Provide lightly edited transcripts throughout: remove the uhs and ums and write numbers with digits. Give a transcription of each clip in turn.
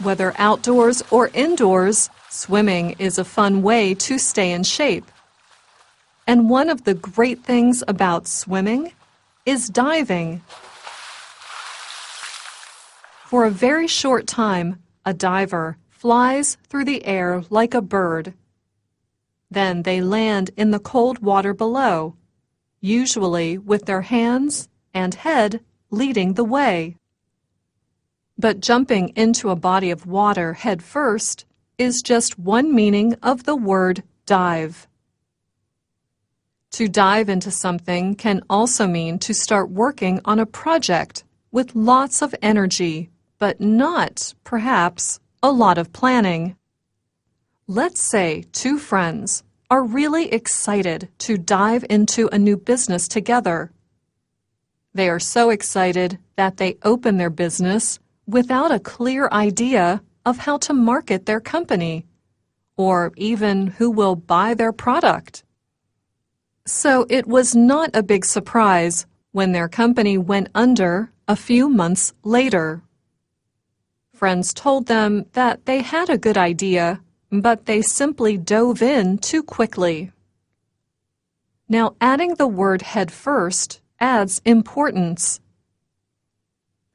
Whether outdoors or indoors, swimming is a fun way to stay in shape. And one of the great things about swimming is diving. For a very short time, a diver flies through the air like a bird. Then they land in the cold water below, usually with their hands and head leading the way. But jumping into a body of water head first is just one meaning of the word dive. To dive into something can also mean to start working on a project with lots of energy, but not, perhaps, a lot of planning. Let's say two friends are really excited to dive into a new business together. They are so excited that they open their business without a clear idea of how to market their company, or even who will buy their product. So it was not a big surprise when their company went under a few months later. Friends told them that they had a good idea, but they simply dove in too quickly. Now, adding the word head first adds importance.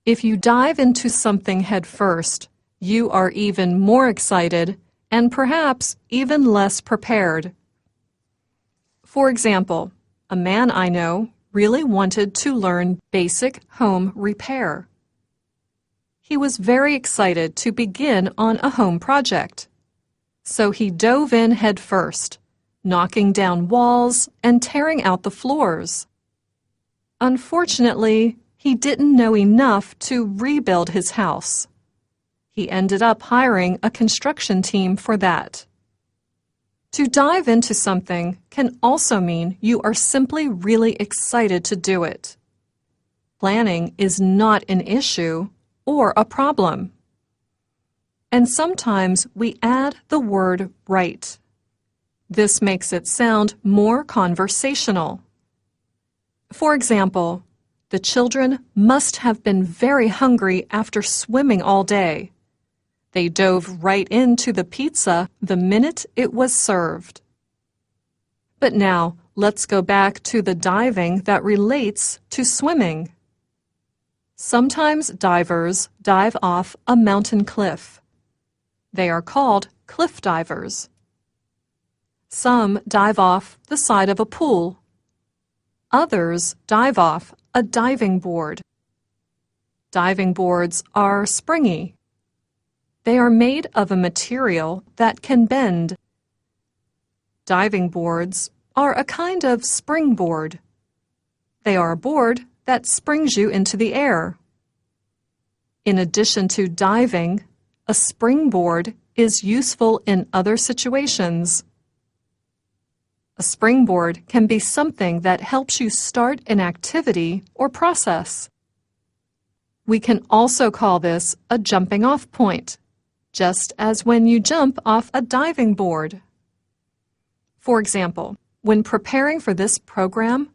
If you dive into something head first, you are even more excited and perhaps even less prepared. For example, a man I know really wanted to learn basic home repair. He was very excited to begin on a home project. So he dove in head first, knocking down walls and tearing out the floors. Unfortunately, he didn't know enough to rebuild his house. He ended up hiring a construction team for that. To dive into something can also mean you are simply really excited to do it. Planning is not an issue or a problem. And sometimes we add the word right. This makes it sound more conversational. For example, the children must have been very hungry after swimming all day. They dove right into the pizza the minute it was served. But now, let's go back to the diving that relates to swimming. Sometimes divers dive off a mountain cliff. They are called cliff divers. Some dive off the side of a pool. Others dive off a diving board. Diving boards are springy. They are made of a material that can bend. Diving boards are a kind of springboard. They are a board that springs you into the air. In addition to diving, a springboard is useful in other situations. A springboard can be something that helps you start an activity or process. We can also call this a jumping-off point, just as when you jump off a diving board. For example, when preparing for this program,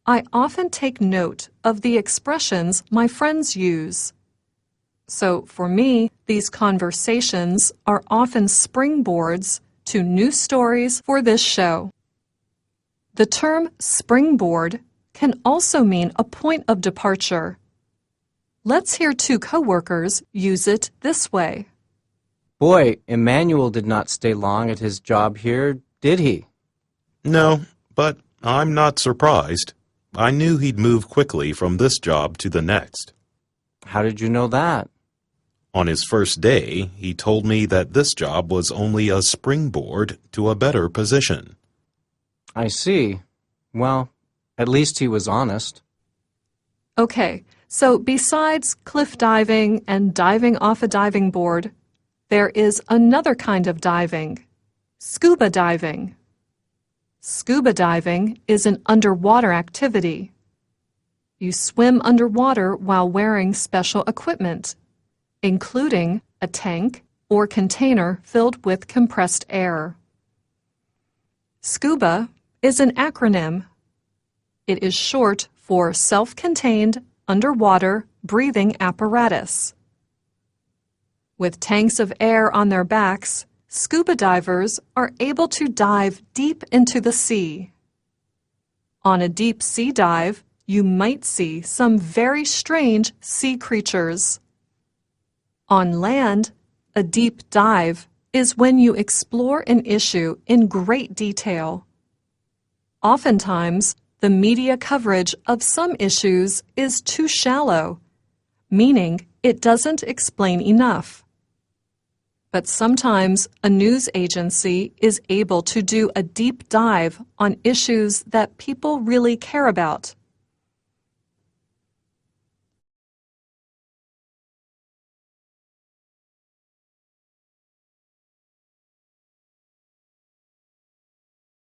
I often take note of the expressions my friends use. So for me, these conversations are often springboards to new stories for this show. The term springboard can also mean a point of departure. Let's hear two coworkers use it this way. Boy, Emmanuel did not stay long at his job here, did he? No, but I'm not surprised. I knew he'd move quickly from this job to the next. How did you know that? On his first day, he told me that this job was only a springboard to a better position. I see. Well, at least he was honest. Okay, so besides cliff diving and diving off a diving board, there is another kind of diving, scuba diving. Scuba diving is an underwater activity. You swim underwater while wearing special equipment, including a tank or container filled with compressed air. SCUBA is an acronym. It is short for Self-Contained Underwater Breathing Apparatus. With tanks of air on their backs, scuba divers are able to dive deep into the sea. On a deep sea dive, you might see some very strange sea creatures. On land, a deep dive is when you explore an issue in great detail. Oftentimes, the media coverage of some issues is too shallow, meaning it doesn't explain enough. But sometimes a news agency is able to do a deep dive on issues that people really care about.